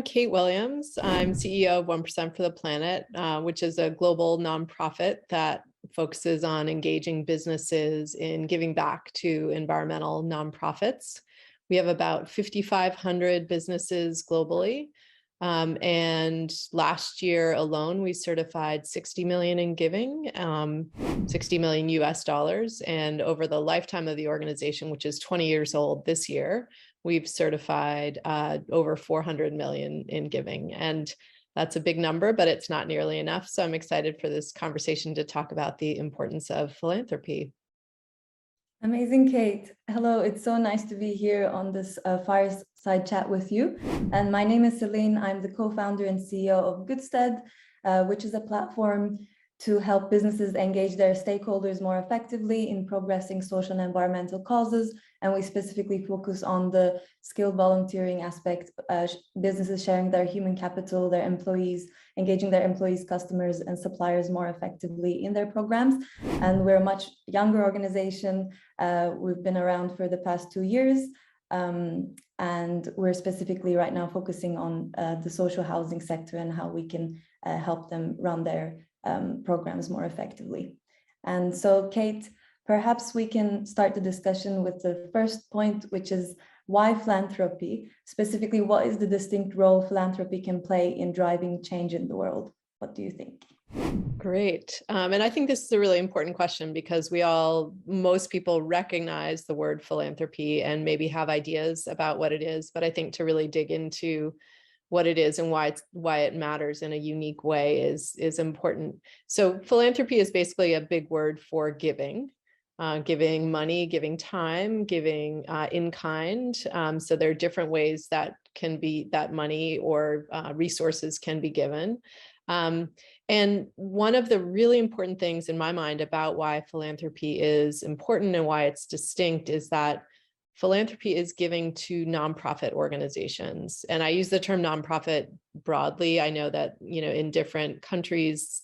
Kate Williams. I'm CEO of 1% for the Planet, which is a global nonprofit that focuses on engaging businesses in giving back to environmental nonprofits. We have about 5,500 businesses globally. And last year alone, we certified 60 million in giving, 60 million US dollars. And over the lifetime of the organization, which is 20 years old this year, we've certified over 400 million in giving. And that's a big number, but it's not nearly enough. So I'm excited for this conversation to talk about the importance of philanthropy. Amazing, Kate. Hello, it's so nice to be here on this Fireside Chat with you. And my name is Celine. I'm the co-founder and CEO of Goodstead, which is a platform to help businesses engage their stakeholders more effectively in progressing social and environmental causes. And we specifically focus on the skilled volunteering aspect, businesses sharing their human capital, their employees, engaging their employees, customers, and suppliers more effectively in their programs. And we're a much younger organization. We've been around for the past 2 years. And we're specifically right now focusing on the social housing sector and how we can help them run their programs more effectively. And so, Kate, perhaps we can start the discussion with the first point, which is why philanthropy? Specifically, what is the distinct role philanthropy can play in driving change in the world? What do you think? Great. And I think this is a really important question because most people recognize the word philanthropy and maybe have ideas about what it is. But I think to really dig into what it is and why it matters in a unique way is important. So philanthropy is basically a big word for giving. Giving money, giving time, giving in kind. So there are different ways that money or resources can be given. And one of the really important things in my mind about why philanthropy is important and why it's distinct is that philanthropy is giving to nonprofit organizations. And I use the term nonprofit broadly. I know that, in different countries,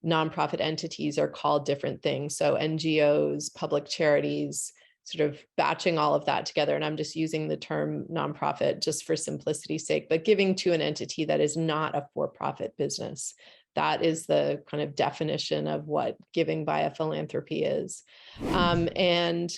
nonprofit entities are called different things. So NGOs, public charities, sort of batching all of that together. And I'm just using the term nonprofit just for simplicity's sake, but giving to an entity that is not a for-profit business. That is the kind of definition of what giving by a philanthropy is. And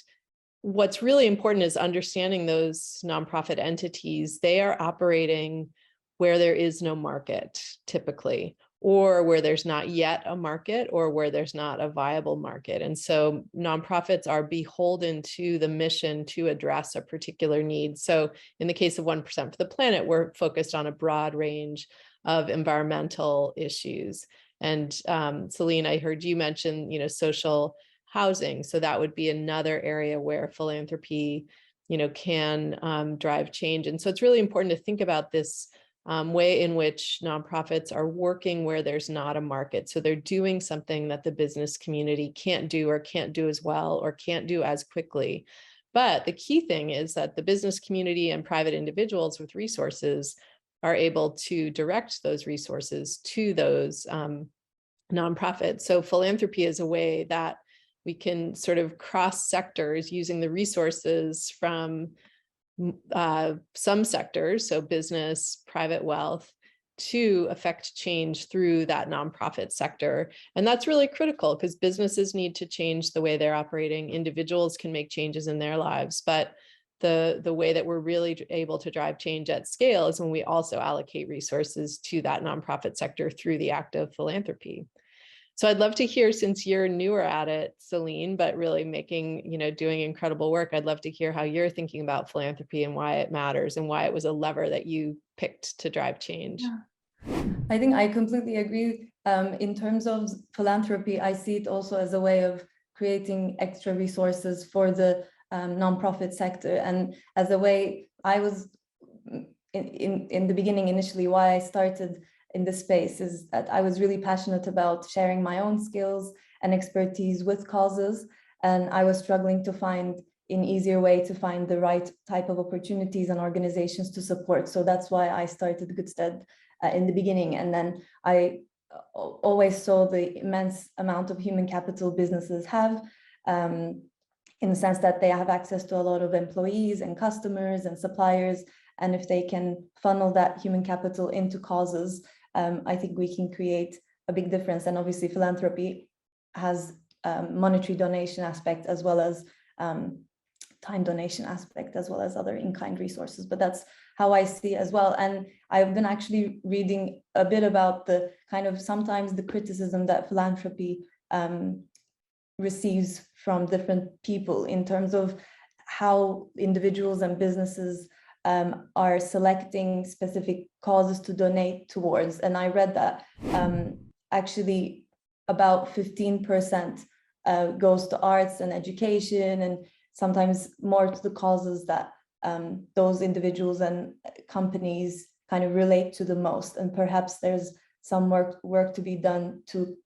what's really important is understanding those nonprofit entities. They are operating where there is no market, typically, or where there's not yet a market, or where there's not a viable market. And so nonprofits are beholden to the mission to address a particular need. So in the case of 1% for the Planet, we're focused on a broad range of environmental issues. And Celine, I heard you mention, social housing. So that would be another area where philanthropy, can drive change. And so it's really important to think about this way in which nonprofits are working where there's not a market. So they're doing something that the business community can't do or can't do as well or can't do as quickly. But the key thing is that the business community and private individuals with resources are able to direct those resources to those nonprofits. So philanthropy is a way that we can sort of cross sectors using the resources from some sectors, so business, private wealth, to affect change through that nonprofit sector. And that's really critical because businesses need to change the way they're operating. Individuals can make changes in their lives, but the way that we're really able to drive change at scale is when we also allocate resources to that nonprofit sector through the act of philanthropy. So I'd love to hear, since you're newer at it, Celine, but really doing incredible work, I'd love to hear how you're thinking about philanthropy and why it matters and why it was a lever that you picked to drive change. Yeah. I think I completely agree. In terms of philanthropy, I see it also as a way of creating extra resources for the nonprofit sector. And as a way, I was in the beginning, initially, why I started in this space is that I was really passionate about sharing my own skills and expertise with causes. And I was struggling to find an easier way to find the right type of opportunities and organizations to support. So that's why I started Goodstead in the beginning. And then I always saw the immense amount of human capital businesses have, in the sense that they have access to a lot of employees and customers and suppliers, And if they can funnel that human capital into causes, I think we can create a big difference. And obviously philanthropy has monetary donation aspect as well as time donation aspect, as well as other in-kind resources. But that's how I see it as well. And I've been actually reading a bit about the kind of sometimes the criticism that philanthropy receives from different people in terms of how individuals and businesses are selecting specific causes to donate towards. And I read that actually about 15% goes to arts and education, and sometimes more to the causes that those individuals and companies kind of relate to the most. And perhaps there's some work to be done to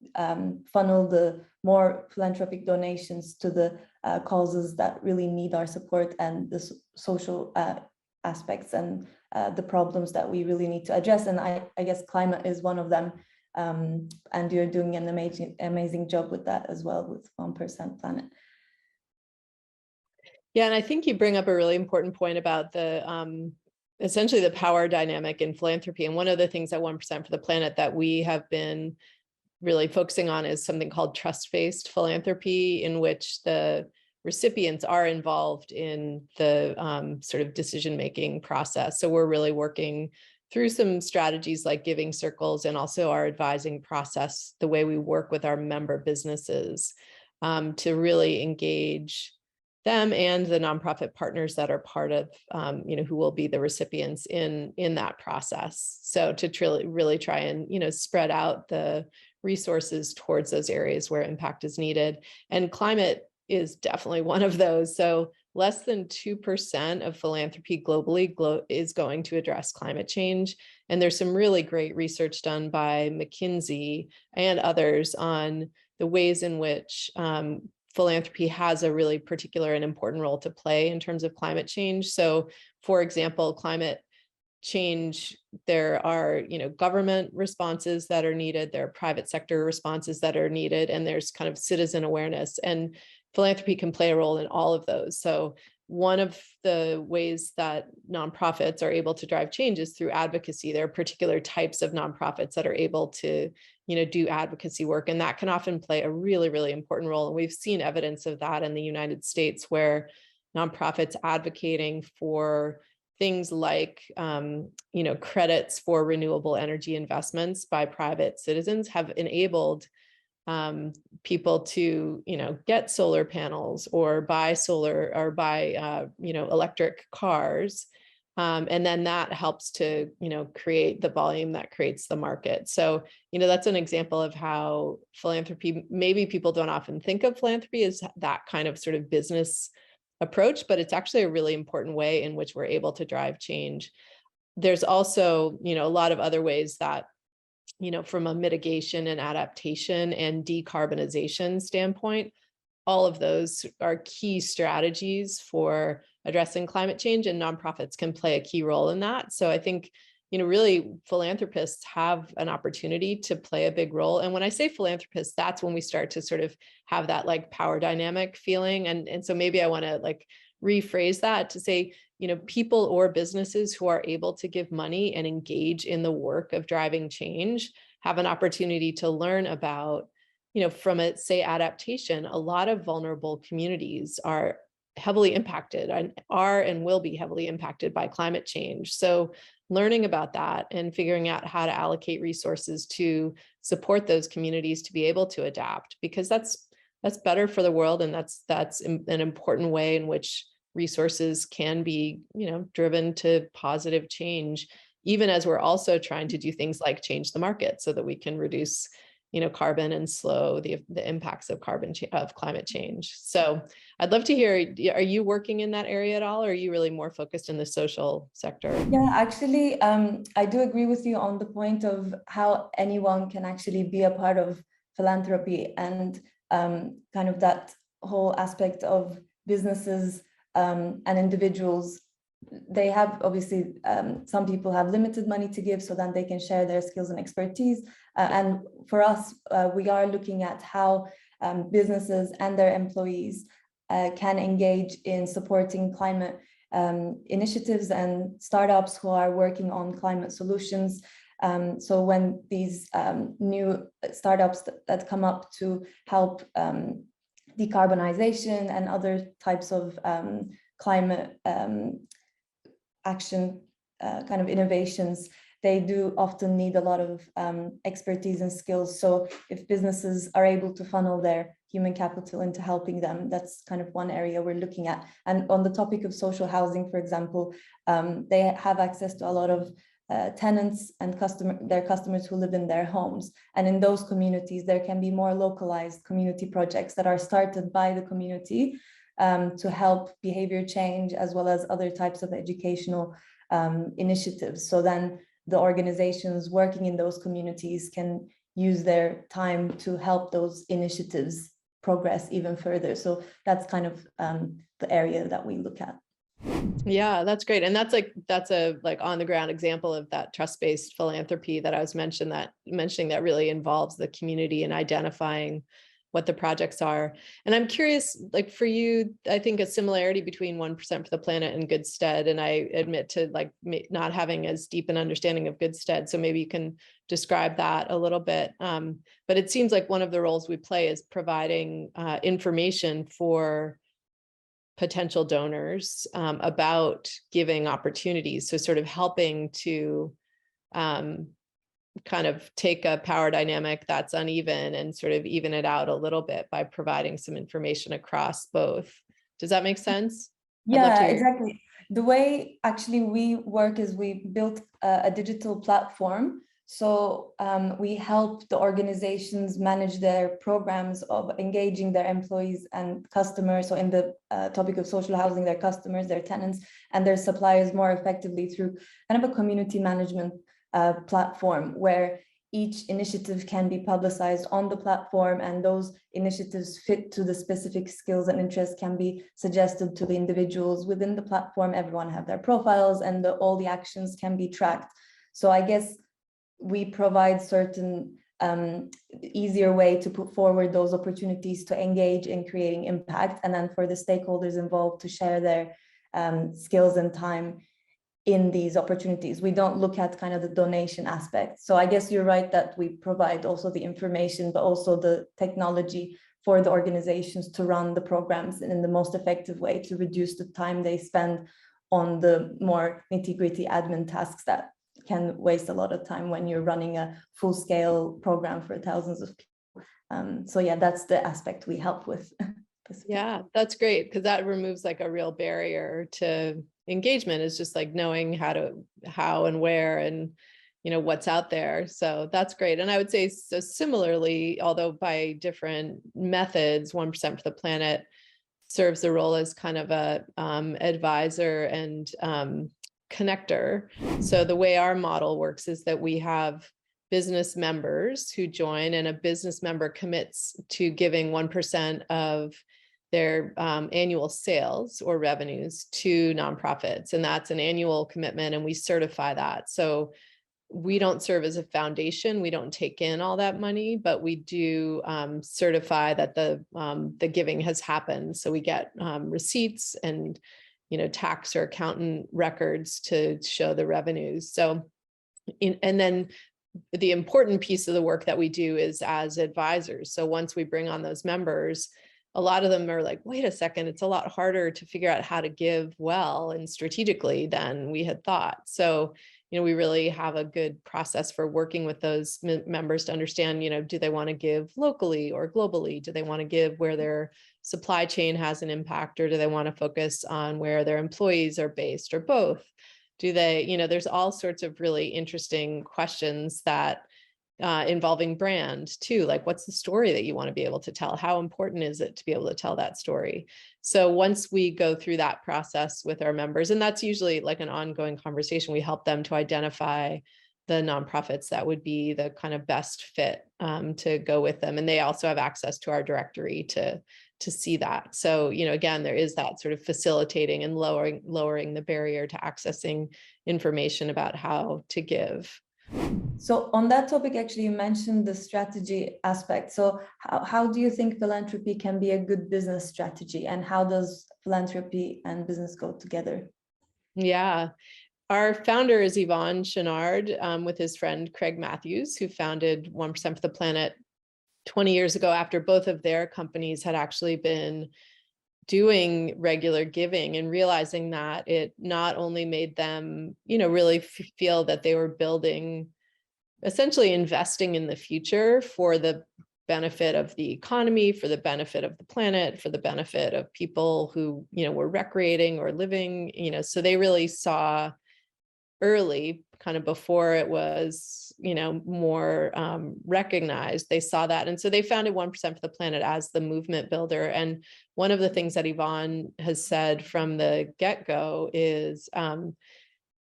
funnel the more philanthropic donations to the causes that really need our support, and the social aspects and the problems that we really need to address. And I guess climate is one of them. And you're doing an amazing job with that as well, with 1% Planet. Yeah, and I think you bring up a really important point about the essentially the power dynamic in philanthropy. And one of the things at 1% for the Planet that we have been really focusing on is something called Trustfaced philanthropy, in which the recipients are involved in the sort of decision-making process. So we're really working through some strategies like giving circles, and also our advising process, the way we work with our member businesses to really engage them and the nonprofit partners that are part of, who will be the recipients in that process. So to really try and, spread out the resources towards those areas where impact is needed. And climate is definitely one of those. So less than 2% of philanthropy globally is going to address climate change. And there's some really great research done by McKinsey and others on the ways in which philanthropy has a really particular and important role to play in terms of climate change. So, for example, climate change, there are, government responses that are needed, there are private sector responses that are needed, and there's kind of citizen awareness, and philanthropy can play a role in all of those. So one of the ways that nonprofits are able to drive change is through advocacy. There are particular types of nonprofits that are able to, do advocacy work, and that can often play a really, really important role. And we've seen evidence of that in the United States, where nonprofits advocating for things like, credits for renewable energy investments by private citizens have enabled people to, get solar panels or buy solar or buy, electric cars. And then that helps to, create the volume that creates the market. So, that's an example of how philanthropy, maybe people don't often think of philanthropy as that kind of sort of business approach, but it's actually a really important way in which we're able to drive change. There's also, a lot of other ways that, from a mitigation and adaptation and decarbonization standpoint, all of those are key strategies for addressing climate change, and nonprofits can play a key role in that. So I think, really philanthropists have an opportunity to play a big role. And when I say philanthropists, that's when we start to sort of have that like power dynamic feeling. And so maybe I want to like rephrase that to say, people or businesses who are able to give money and engage in the work of driving change have an opportunity to learn about, from a, say, adaptation. A lot of vulnerable communities are heavily impacted and will be heavily impacted by climate change. So learning about that and figuring out how to allocate resources to support those communities to be able to adapt, because that's better for the world, and that's an important way in which resources can be, driven to positive change, even as we're also trying to do things like change the market so that we can reduce, carbon and slow the impacts of climate change. So I'd love to hear, are you working in that area at all, or are you really more focused in the social sector? Yeah, actually, I do agree with you on the point of how anyone can actually be a part of philanthropy, and kind of that whole aspect of businesses and individuals. They have obviously, some people have limited money to give, so then they can share their skills and expertise. And for us, we are looking at how businesses and their employees can engage in supporting climate initiatives and startups who are working on climate solutions. So when these new startups that come up to help decarbonization and other types of climate action kind of innovations, they do often need a lot of expertise and skills. So if businesses are able to funnel their human capital into helping them, that's kind of one area we're looking at. And on the topic of social housing, for example, they have access to a lot of tenants and their customers who live in their homes. And in those communities, there can be more localized community projects that are started by the community to help behavior change, as well as other types of educational initiatives. So then the organizations working in those communities can use their time to help those initiatives progress even further. So that's kind of the area that we look at. Yeah, that's great. And that's a on the ground example of that trust-based philanthropy that I was mentioning that really involves the community and identifying what the projects are. And I'm curious, like for you, I think a similarity between 1% for the Planet and Goodstead, and I admit to not having as deep an understanding of Goodstead, so maybe you can describe that a little bit. But it seems like one of the roles we play is providing information for potential donors about giving opportunities. So sort of helping to kind of take a power dynamic that's uneven and sort of even it out a little bit by providing some information across both. Does that make sense? Yeah, exactly. The way actually we work is we built a digital platform. So we help the organizations manage their programs of engaging their employees and customers. So in the topic of social housing, their customers, their tenants, and their suppliers more effectively through kind of a community management platform where each initiative can be publicized on the platform, and those initiatives fit to the specific skills and interests can be suggested to the individuals within the platform. Everyone have their profiles, and all the actions can be tracked. So I guess we provide certain easier way to put forward those opportunities to engage in creating impact, and then for the stakeholders involved to share their skills and time in these opportunities. We don't look at kind of the donation aspect. So I guess you're right that we provide also the information, but also the technology for the organizations to run the programs in the most effective way to reduce the time they spend on the more nitty-gritty admin tasks that can waste a lot of time when you're running a full-scale program for thousands of people. So yeah, that's the aspect we help with. Yeah, that's great, because that removes like a real barrier to engagement, is just like knowing how and where and what's out there. So that's great. And I would say so similarly, although by different methods, 1% for the Planet serves the role as kind of a advisor and connector. So the way our model works is that we have business members who join, and a business member commits to giving 1% of their annual sales or revenues to nonprofits. And that's an annual commitment, and we certify that. So we don't serve as a foundation. We don't take in all that money, but we do certify that the giving has happened. So we get receipts and tax or accountant records to show the revenues. So and then the important piece of the work that we do is as advisors. So once we bring on those members, a lot of them are like, wait a second, it's a lot harder to figure out how to give well and strategically than we had thought. So, we really have a good process for working with those members to understand, do they want to give locally or globally? Do they want to give where their supply chain has an impact, or do they want to focus on where their employees are based, or both? Do they, there's all sorts of really interesting questions that involving brand too, like what's the story that you want to be able to tell? How important is it to be able to tell that story? So once we go through that process with our members, and that's usually like an ongoing conversation, we help them to identify the nonprofits that would be the kind of best fit to go with them. And they also have access to our directory to see that. So, again, there is that sort of facilitating and lowering the barrier to accessing information about how to give. So on that topic, actually, you mentioned the strategy aspect. So how do you think philanthropy can be a good business strategy, and how does philanthropy and business go together? Yeah. Our founder is Yvon Chouinard with his friend Craig Matthews, who founded 1% for the Planet 20 years ago after both of their companies had actually been doing regular giving and realizing that it not only made them, really feel that they were building, essentially investing in the future for the benefit of the economy, for the benefit of the planet, for the benefit of people who, were recreating or living, so they really saw early, kind of before it was, more recognized, they saw that. And so they founded 1% for the Planet as the movement builder. And one of the things that Yvon has said from the get-go is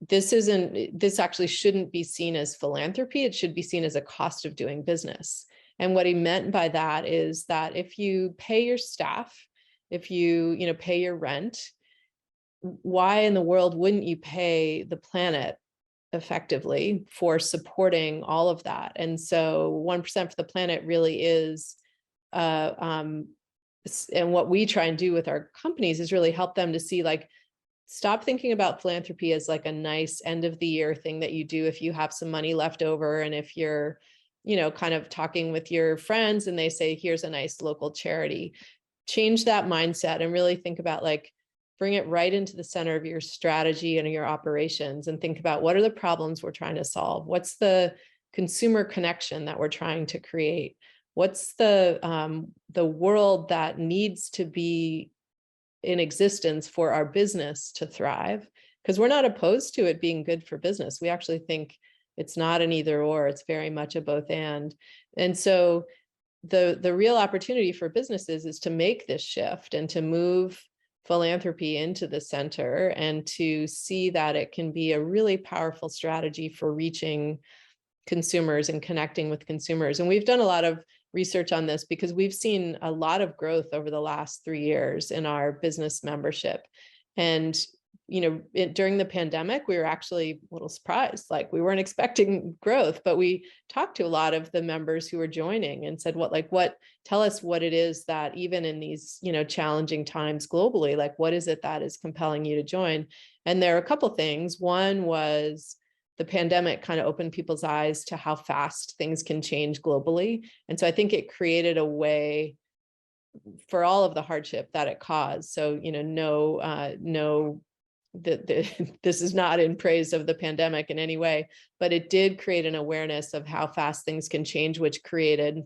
this actually shouldn't be seen as philanthropy. It should be seen as a cost of doing business. And what he meant by that is that if you pay your staff, if you, pay your rent, why in the world wouldn't you pay the planet effectively for supporting all of that? And so 1% for the Planet really is, and what we try and do with our companies is really help them to see, like, stop thinking about philanthropy as like a nice end of the year thing that you do if you have some money left over. And if you're, kind of talking with your friends and they say, here's a nice local charity, change that mindset and really think about, like, bring it right into the center of your strategy and your operations and think about what are the problems we're trying to solve? What's the consumer connection that we're trying to create? What's the world that needs to be in existence for our business to thrive? Because we're not opposed to it being good for business. We actually think it's not an either or, it's very much a both and. And so the real opportunity for businesses is to make this shift and to move philanthropy into the center and to see that it can be a really powerful strategy for reaching consumers and connecting with consumers. And we've done a lot of research on this because we've seen a lot of growth over the last 3 years in our business membership. And, during the pandemic, we were actually a little surprised, like we weren't expecting growth, but we talked to a lot of the members who were joining and said, tell us what it is that even in these, challenging times globally, like, what is it that is compelling you to join? And there are a couple of things. One was the pandemic kind of opened people's eyes to how fast things can change globally. And so I think it created a way for all of the hardship that it caused. So, this is not in praise of the pandemic in any way, but it did create an awareness of how fast things can change, which created,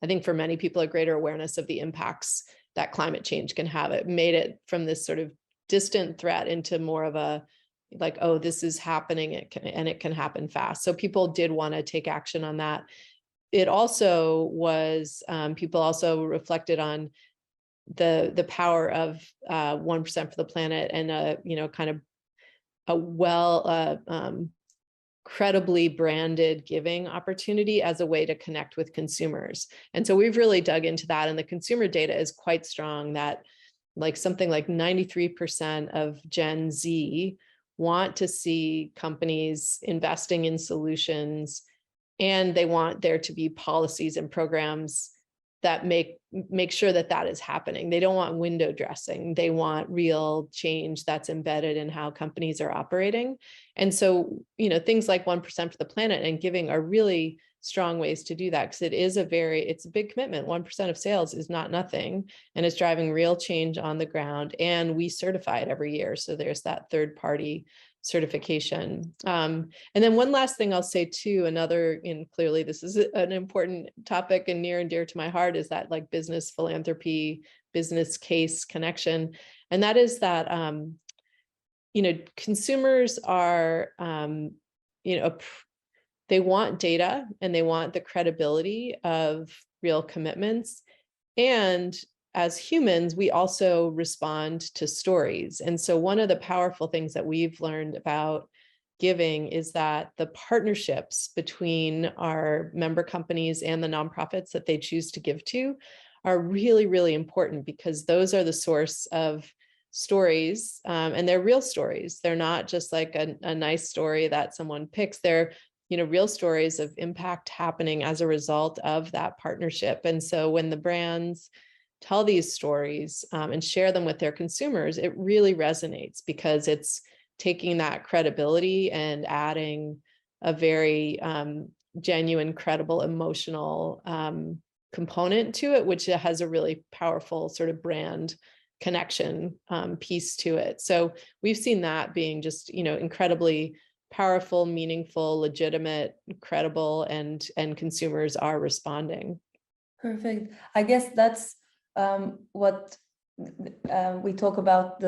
I think, for many people, a greater awareness of the impacts that climate change can have. It made it from this sort of distant threat into more of a, like, oh, this is happening, it can happen fast. So people did want to take action on that. It also was, people also reflected on the power of 1% for the Planet and kind of a credibly branded giving opportunity as a way to connect with consumers. And so we've really dug into that, and the consumer data is quite strong that, like, something like 93% of Gen Z want to see companies investing in solutions, and they want there to be policies and programs that make sure that that is happening. They don't want window dressing. They want real change that's embedded in how companies are operating. And so, things like 1% for the Planet and giving are really strong ways to do that, because it's a big commitment. 1% of sales is not nothing, and it's driving real change on the ground. And we certify it every year. So there's that third party certification. And then one last thing I'll say too, clearly this is an important topic and near and dear to my heart, is that, like, business philanthropy, business case connection. And that is that, consumers are, they want data and they want the credibility of real commitments. And as humans, we also respond to stories. And so one of the powerful things that we've learned about giving is that the partnerships between our member companies and the nonprofits that they choose to give to are really, really important, because those are the source of stories, and they're real stories. They're not just like a nice story that someone picks. They're real stories of impact happening as a result of that partnership. And so when the brands tell these stories and share them with their consumers, it really resonates, because it's taking that credibility and adding a very genuine, credible, emotional component to it, which has a really powerful sort of brand connection piece to it. So we've seen that being just, incredibly powerful, meaningful, legitimate, credible, and consumers are responding. Perfect. I guess that's what we talk about,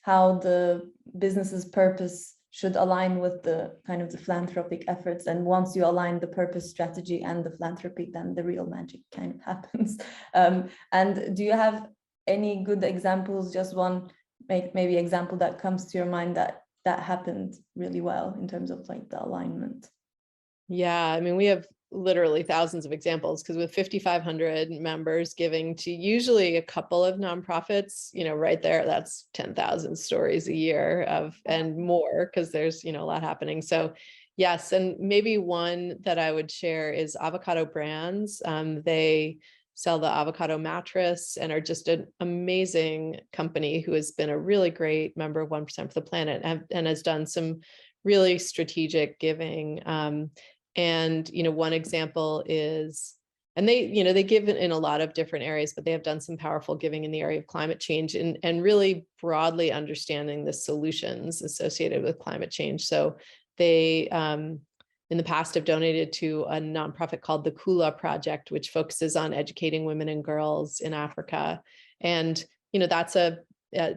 how the business's purpose should align with the kind of the philanthropic efforts. And once you align the purpose, strategy, and the philanthropy, then the real magic kind of happens. And do you have any good examples, just one maybe example that comes to your mind that happened really well in terms of like the alignment? Yeah, I mean, we have literally thousands of examples, because with 5,500 members giving to usually a couple of nonprofits, right there, that's 10,000 stories a year and more, because there's, a lot happening. So yes, and maybe one that I would share is Avocado Brands. They sell the avocado mattress and are just an amazing company who has been a really great member of 1% for the Planet and has done some really strategic giving. And, one example is, and they give in a lot of different areas, but they have done some powerful giving in the area of climate change and really broadly understanding the solutions associated with climate change. So they, in the past, have donated to a nonprofit called the Kula Project, which focuses on educating women and girls in Africa. And, that's a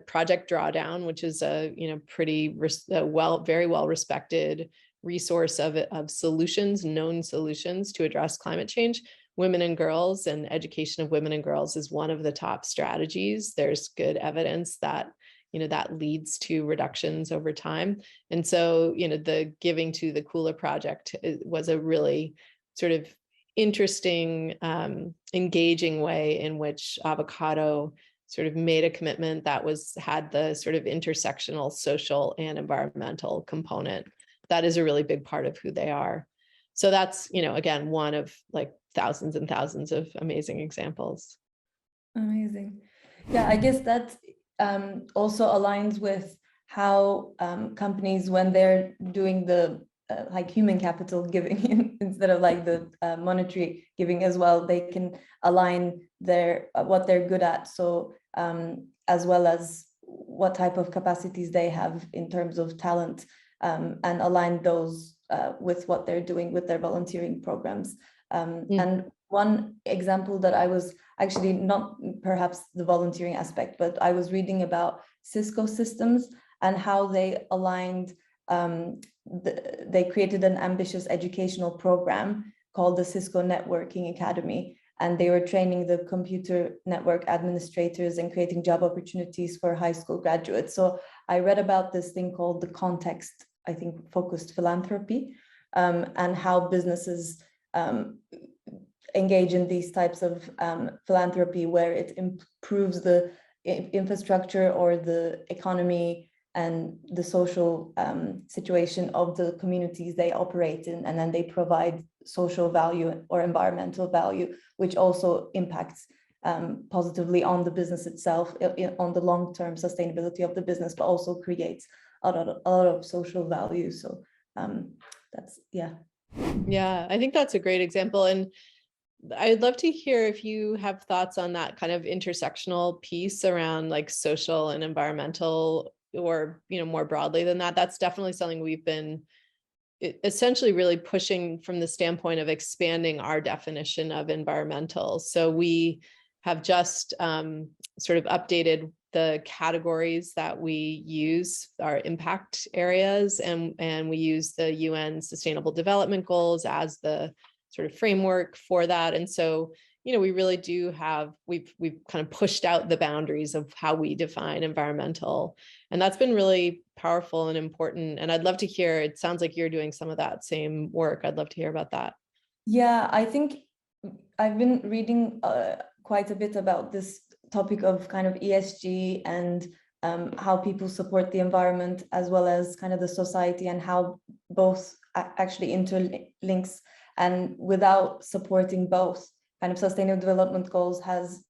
Project Drawdown, which is a, pretty very well respected resource of solutions, known solutions to address climate change. Women and girls and education of women and girls is one of the top strategies. There's good evidence that, that leads to reductions over time. And so, the giving to the Kula Project was a really sort of interesting, engaging way in which Avocado sort of made a commitment that had the sort of intersectional social and environmental component. That is a really big part of who they are. So that's, again, one of like thousands and thousands of amazing examples. Amazing. Yeah, I guess that also aligns with how companies, when they're doing the like human capital giving instead of like the monetary giving as well, they can align their what they're good at. So as well as what type of capacities they have in terms of talent, and align those with what they're doing with their volunteering programs. And one example that I was actually, not perhaps the volunteering aspect, but I was reading about Cisco Systems and how they aligned, they created an ambitious educational program called the Cisco Networking Academy. And they were training the computer network administrators and creating job opportunities for high school graduates. So I read about this thing called the context, I think, focused philanthropy, and how businesses engage in these types of philanthropy, where it improves the infrastructure or the economy and the social situation of the communities they operate in, and then they provide social value or environmental value, which also impacts positively on the business itself, on the long-term sustainability of the business, but also creates a lot of social value. So that's, yeah. Yeah, I think that's a great example. And I'd love to hear if you have thoughts on that kind of intersectional piece around like social and environmental, or, more broadly than that. That's definitely something we've been essentially really pushing from the standpoint of expanding our definition of environmental. So we have just sort of updated the categories that we use, our impact areas, and we use the UN Sustainable Development Goals as the sort of framework for that. And so, we really do have, we've kind of pushed out the boundaries of how we define environmental. And that's been really powerful and important. And I'd love to hear, it sounds like you're doing some of that same work. I'd love to hear about that. Yeah, I think I've been reading quite a bit about this topic of kind of ESG and how people support the environment, as well as kind of the society, and how both actually interlinks. And without supporting both, kind of sustainable development goals has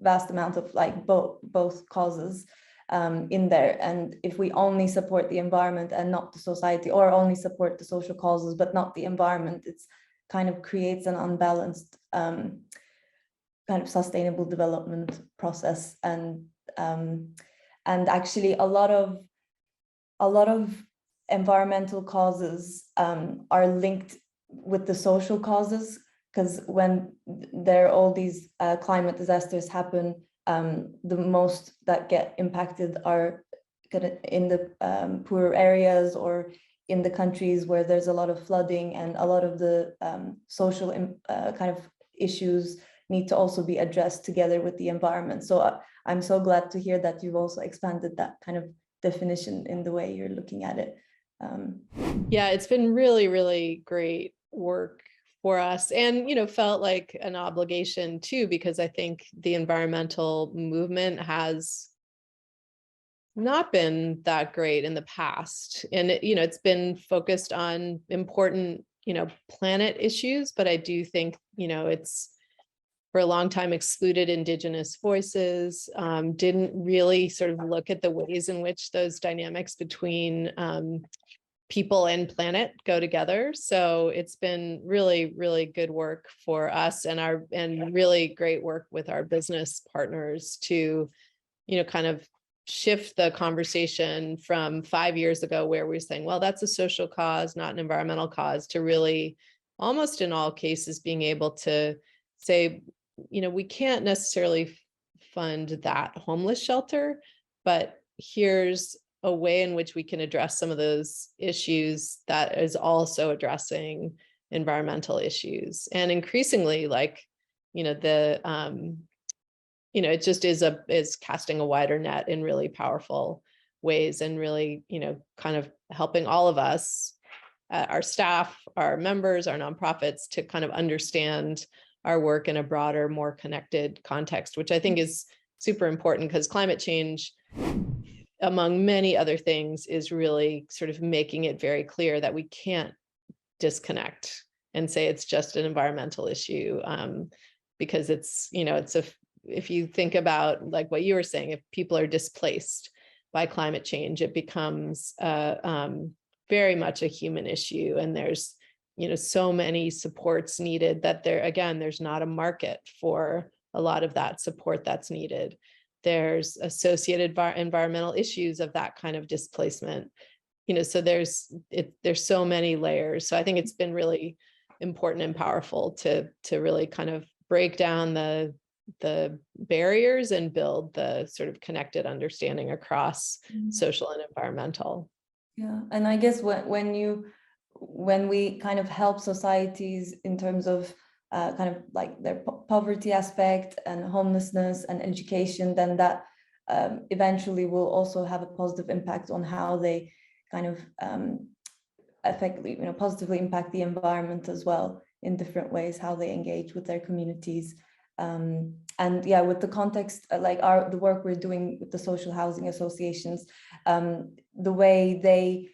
vast amount of like both causes. in there. And if we only support the environment and not the society, or only support the social causes but not the environment, it's kind of creates an unbalanced kind of sustainable development process. And actually a lot of environmental causes are linked with the social causes, because when there are all these climate disasters happen, the most that get impacted are in the poorer areas, or in the countries where there's a lot of flooding, and a lot of the social kind of issues need to also be addressed together with the environment. So I'm so glad to hear that you've also expanded that kind of definition in the way you're looking at it. Yeah, it's been really, really great work for us, and felt like an obligation too, because I think the environmental movement has not been that great in the past, and it's been focused on important planet issues, but I do think it's for a long time excluded Indigenous voices, didn't really sort of look at the ways in which those dynamics between people and planet go together. So it's been really, really good work for us, and really great work with our business partners to, kind of shift the conversation from 5 years ago, where we were saying, well, that's a social cause, not an environmental cause, to really almost in all cases being able to say, we can't necessarily fund that homeless shelter, but here's a way in which we can address some of those issues that is also addressing environmental issues. And increasingly, like, it just is casting a wider net in really powerful ways, and really, kind of helping all of us, our staff, our members, our nonprofits, to kind of understand our work in a broader, more connected context, which I think is super important, because climate change, among many other things, is really sort of making it very clear that we can't disconnect and say it's just an environmental issue, because it's, if you think about like what you were saying, if people are displaced by climate change, it becomes very much a human issue, and there's so many supports needed that there's not a market for a lot of that support that's needed. There's associated environmental issues of that kind of displacement, so there's so many layers. So I think it's been really important and powerful to really kind of break down the barriers and build the sort of connected understanding across social and environmental. Yeah, and I guess when we kind of help societies in terms of kind of like their poverty aspect and homelessness and education, then that eventually will also have a positive impact on how they kind of effectively, positively impact the environment as well in different ways, how they engage with their communities. And yeah, with the context, like the work we're doing with the social housing associations, the way they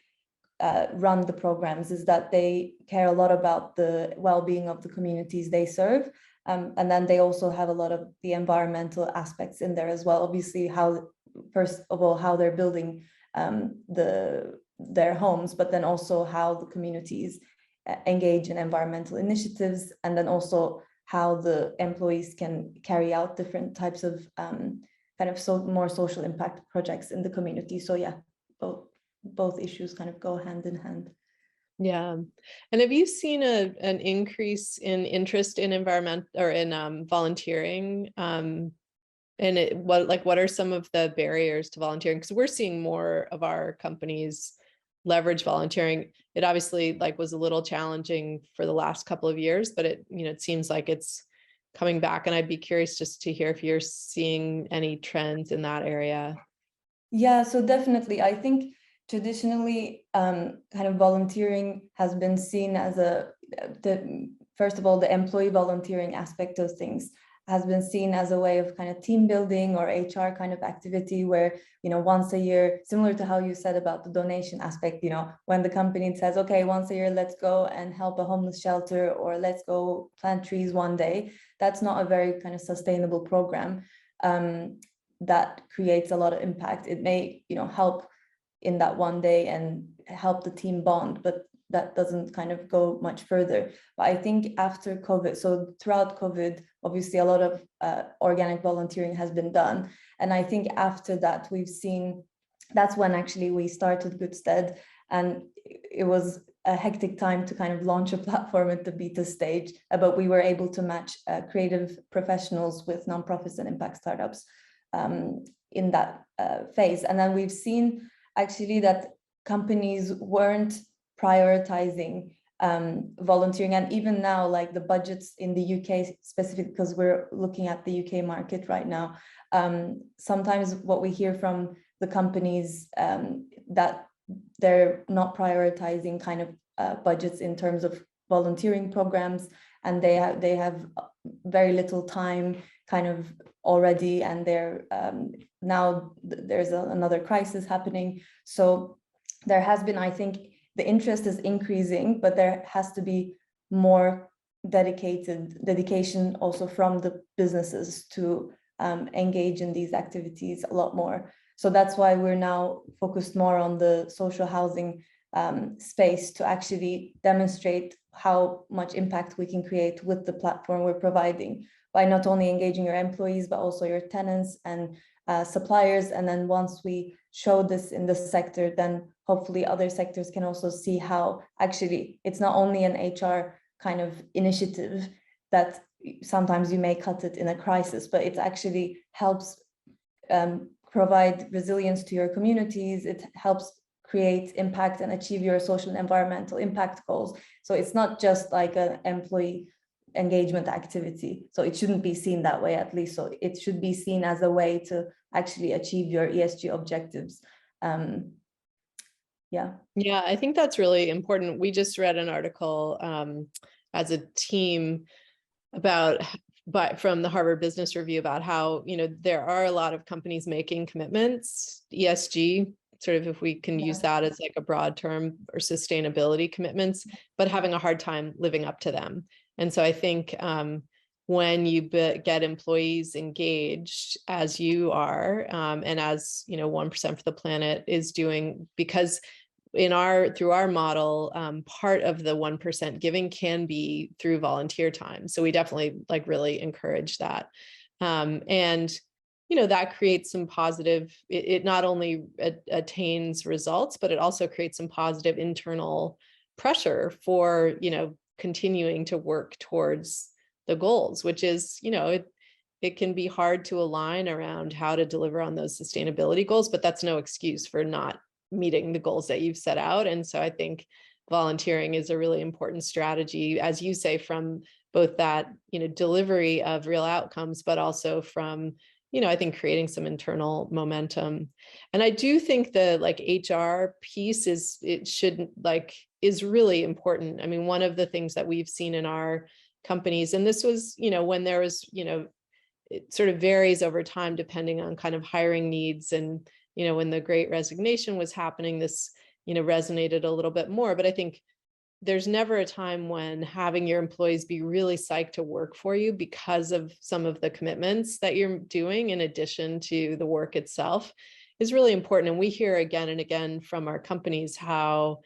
run the programs is that they care a lot about the well-being of the communities they serve. And then they also have a lot of the environmental aspects in there as well. Obviously, first of all, how they're building their homes, but then also how the communities engage in environmental initiatives, and then also how the employees can carry out different types of kind of more social impact projects in the community. So yeah, both issues kind of go hand in hand. Yeah. And have you seen an increase in interest in environment or in volunteering? And what are some of the barriers to volunteering? Because we're seeing more of our companies leverage volunteering. It obviously was a little challenging for the last couple of years, but it seems like it's coming back. And I'd be curious just to hear if you're seeing any trends in that area. Yeah, so definitely. I think traditionally, kind of volunteering has been seen as first of all, the employee volunteering aspect of things has been seen as a way of kind of team building or HR kind of activity where, once a year, similar to how you said about the donation aspect, when the company says, okay, once a year, let's go and help a homeless shelter, or let's go plant trees one day. That's not a very kind of sustainable program. that creates a lot of impact. It may, help in that one day and help the team bond, but that doesn't kind of go much further. But I think after COVID, so throughout COVID, obviously a lot of organic volunteering has been done. And I think after that, we've seen, that's when actually we started Goodstead, and it was a hectic time to kind of launch a platform at the beta stage, but we were able to match creative professionals with nonprofits and impact startups in that phase. And then we've seen actually that companies weren't prioritizing volunteering, and even now, like the budgets in the UK specifically, because we're looking at the UK market right now, sometimes what we hear from the companies that they're not prioritizing kind of budgets in terms of volunteering programs, and they have very little time kind of already, and they're now there's another crisis happening. So there has been, I think, the interest is increasing, but there has to be more dedication also from the businesses to engage in these activities a lot more. So that's why we're now focused more on the social housing space, to actually demonstrate how much impact we can create with the platform we're providing, by not only engaging your employees, but also your tenants and suppliers. And then once we show this in this sector, then hopefully other sectors can also see how actually it's not only an HR kind of initiative that sometimes you may cut it in a crisis, but it actually helps provide resilience to your communities. It helps create impact and achieve your social and environmental impact goals. So it's not just like an employee engagement activity. So it shouldn't be seen that way, at least. So it should be seen as a way to actually achieve your ESG objectives. Yeah, I think that's really important. We just read an article as a team from the Harvard Business Review about how, there are a lot of companies making commitments, ESG, sort of, if we can use that as like a broad term, or sustainability commitments, but having a hard time living up to them. And so I think when you get employees engaged, as you are, and as 1% for the Planet is doing, because through our model, part of the 1% giving can be through volunteer time. So we definitely really encourage that. And that creates some positive, it not only attains results, but it also creates some positive internal pressure for, continuing to work towards the goals, which is, it can be hard to align around how to deliver on those sustainability goals, but that's no excuse for not meeting the goals that you've set out. And so I think volunteering is a really important strategy, as you say, from both that, delivery of real outcomes, but also from, I think creating some internal momentum. And I do think the HR piece is really important. I mean, one of the things that we've seen in our companies, and this was, when there was, it sort of varies over time depending on kind of hiring needs. And, when the Great Resignation was happening, this, resonated a little bit more. But I think there's never a time when having your employees be really psyched to work for you because of some of the commitments that you're doing in addition to the work itself is really important. And we hear again and again from our companies how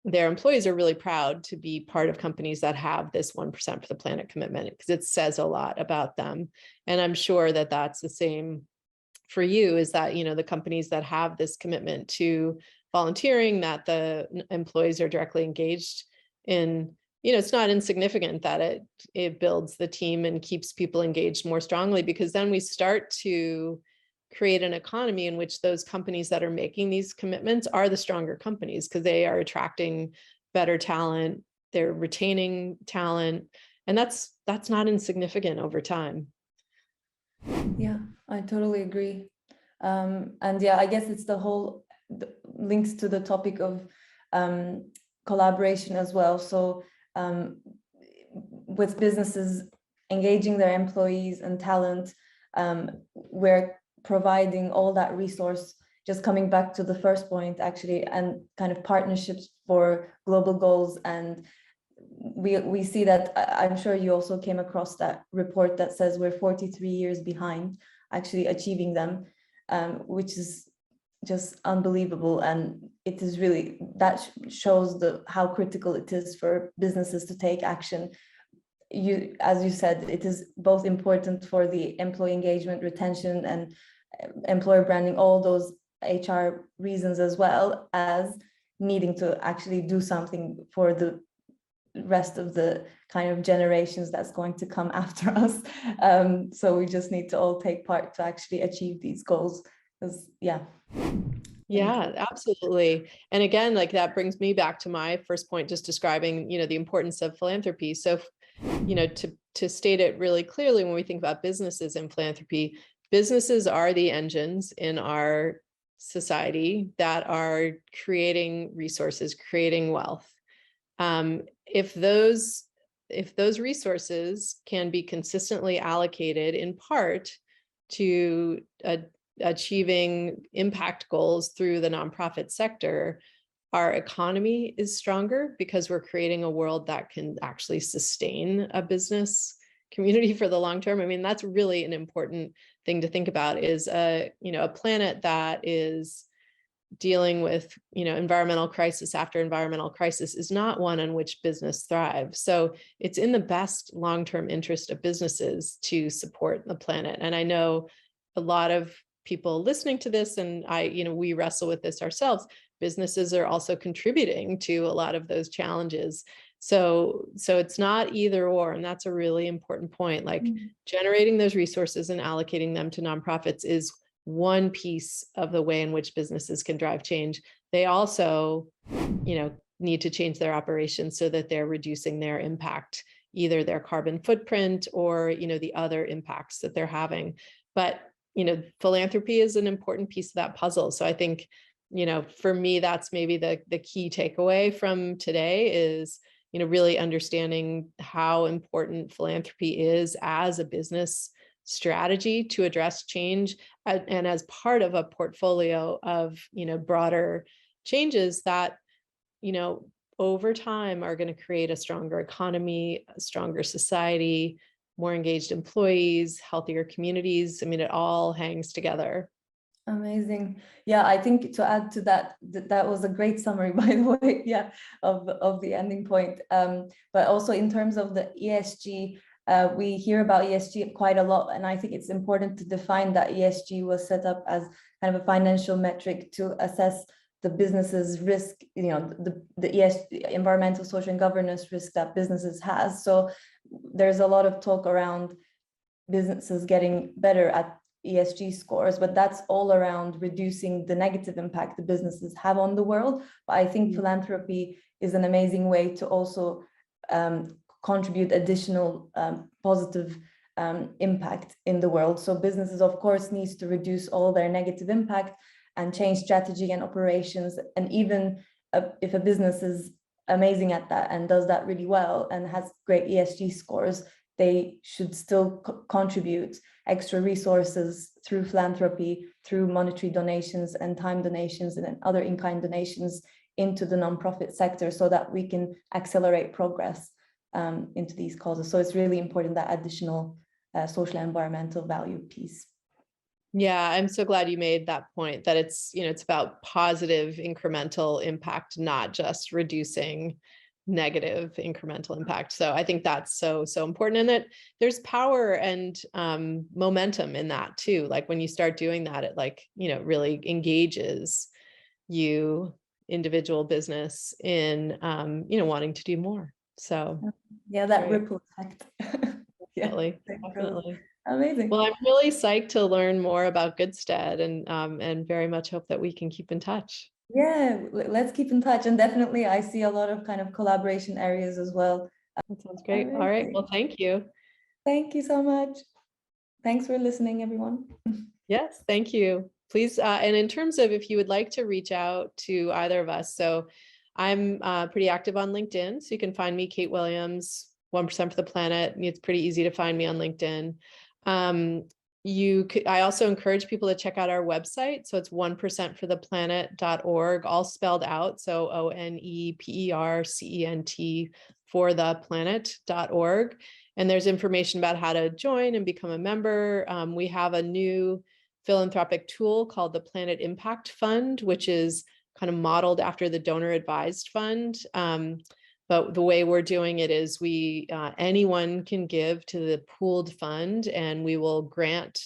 their employees are really proud to be part of companies that have this 1% for the Planet commitment, because it says a lot about them. And I'm sure that that's the same for you, is that, the companies that have this commitment to volunteering, that the employees are directly engaged in, it's not insignificant that it builds the team and keeps people engaged more strongly, because then we start to create an economy in which those companies that are making these commitments are the stronger companies, because they are attracting better talent, they're retaining talent, and that's not insignificant over time. Yeah, I totally agree. And yeah, I guess it's the links to the topic of collaboration as well. So with businesses engaging their employees and talent, we're providing all that resource, just coming back to the first point actually, and kind of partnerships for global goals. And we see that, I'm sure you also came across that report that says we're 43 years behind. actually achieving them, which is just unbelievable. And it is really, that shows how critical it is for businesses to take action. As you said, it is both important for the employee engagement, retention, and employer branding, all those HR reasons, as well as needing to actually do something for the rest of the kind of generations that's going to come after us. So we just need to all take part to actually achieve these goals. Because Yeah, absolutely. And again, like that brings me back to my first point, just describing, the importance of philanthropy. So, to state it really clearly, when we think about businesses and philanthropy, businesses are the engines in our society that are creating resources, creating wealth. If those resources can be consistently allocated in part to achieving impact goals through the nonprofit sector, our economy is stronger because we're creating a world that can actually sustain a business community for the long term. I mean, that's really an important thing to think about, is a planet that is dealing with, environmental crisis after environmental crisis is not one on which business thrives. So it's in the best long-term interest of businesses to support the planet. And I know a lot of people listening to this, and we wrestle with this ourselves. Businesses are also contributing to a lot of those challenges. So it's not either or, and that's a really important point. Like generating those resources and allocating them to nonprofits is one piece of the way in which businesses can drive change. They also, need to change their operations so that they're reducing their impact, either their carbon footprint or, the other impacts that they're having. But, philanthropy is an important piece of that puzzle. So I think, for me, that's maybe the key takeaway from today is, really understanding how important philanthropy is as a business strategy to address change, and as part of a portfolio of, broader changes that, over time are going to create a stronger economy, a stronger society, more engaged employees, healthier communities. I mean, it all hangs together. Amazing. Yeah, I think to add to that, that was a great summary, by the way, yeah, of the ending point. But also in terms of the ESG, we hear about ESG quite a lot, and I think it's important to define that ESG was set up as kind of a financial metric to assess the business's risk, the ESG, environmental, social, and governance risk that businesses has. So there's a lot of talk around businesses getting better at ESG scores, but that's all around reducing the negative impact the businesses have on the world. But I think philanthropy is an amazing way to also contribute additional positive impact in the world. So businesses, of course, needs to reduce all their negative impact and change strategy and operations. And even if a business is amazing at that and does that really well and has great ESG scores, they should still contribute extra resources through philanthropy, through monetary donations and time donations and other in-kind donations into the nonprofit sector, so that we can accelerate progress into these causes. So it's really important, that additional social and environmental value piece. Yeah, I'm so glad you made that point, that it's, it's about positive incremental impact, not just reducing negative incremental impact. So I think that's so important, and that there's power and momentum in that too. Like when you start doing that, it really engages you, individual business, in wanting to do more. So yeah, that ripple effect. Definitely. Amazing. Well, I'm really psyched to learn more about Goodstead, and very much hope that we can keep in touch. Yeah, let's keep in touch. And definitely I see a lot of kind of collaboration areas as well. That sounds great. All right. Well, thank you. Thank you so much. Thanks for listening, everyone. Yes, thank you. Please, and in terms of if you would like to reach out to either of us, so I'm pretty active on LinkedIn, so you can find me, Kate Williams, 1% for the Planet. It's pretty easy to find me on LinkedIn. I also encourage people to check out our website. So it's 1percentfortheplanet.org, all spelled out. So ONEPERCENT fortheplanet.org. And there's information about how to join and become a member. We have a new philanthropic tool called the Planet Impact Fund, which is kind of modeled after the donor advised fund. But the way we're doing it is anyone can give to the pooled fund, and we will grant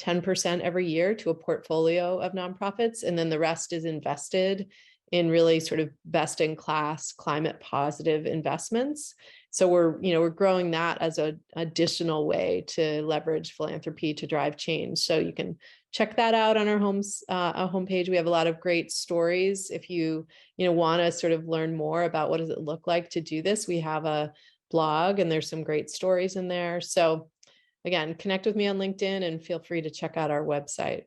10% every year to a portfolio of nonprofits. And then the rest is invested in really sort of best in class climate positive investments. So we're growing that as an additional way to leverage philanthropy to drive change. So you can check that out on our homepage. We have a lot of great stories. If you want to sort of learn more about what does it look like to do this, we have a blog and there's some great stories in there. So again, connect with me on LinkedIn and feel free to check out our website.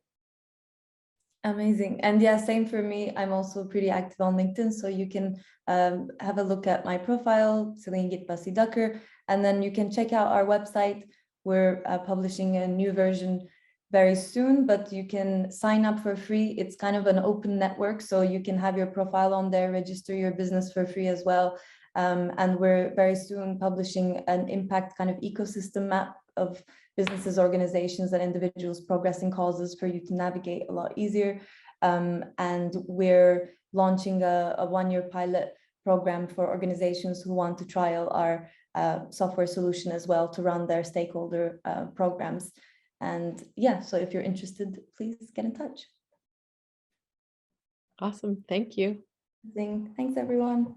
Amazing. And yeah, same for me. I'm also pretty active on LinkedIn, so you can have a look at my profile, Celine Gitbasi-Ducker, and then you can check out our website. We're publishing a new version very soon, but you can sign up for free. It's kind of an open network, so you can have your profile on there, register your business for free as well. And we're very soon publishing an impact kind of ecosystem map of businesses, organizations, and individuals progressing causes for you to navigate a lot easier. And we're launching a one-year pilot program for organizations who want to trial our software solution as well to run their stakeholder programs. And yeah, so if you're interested, please get in touch. Awesome. Thank you. Thanks, everyone.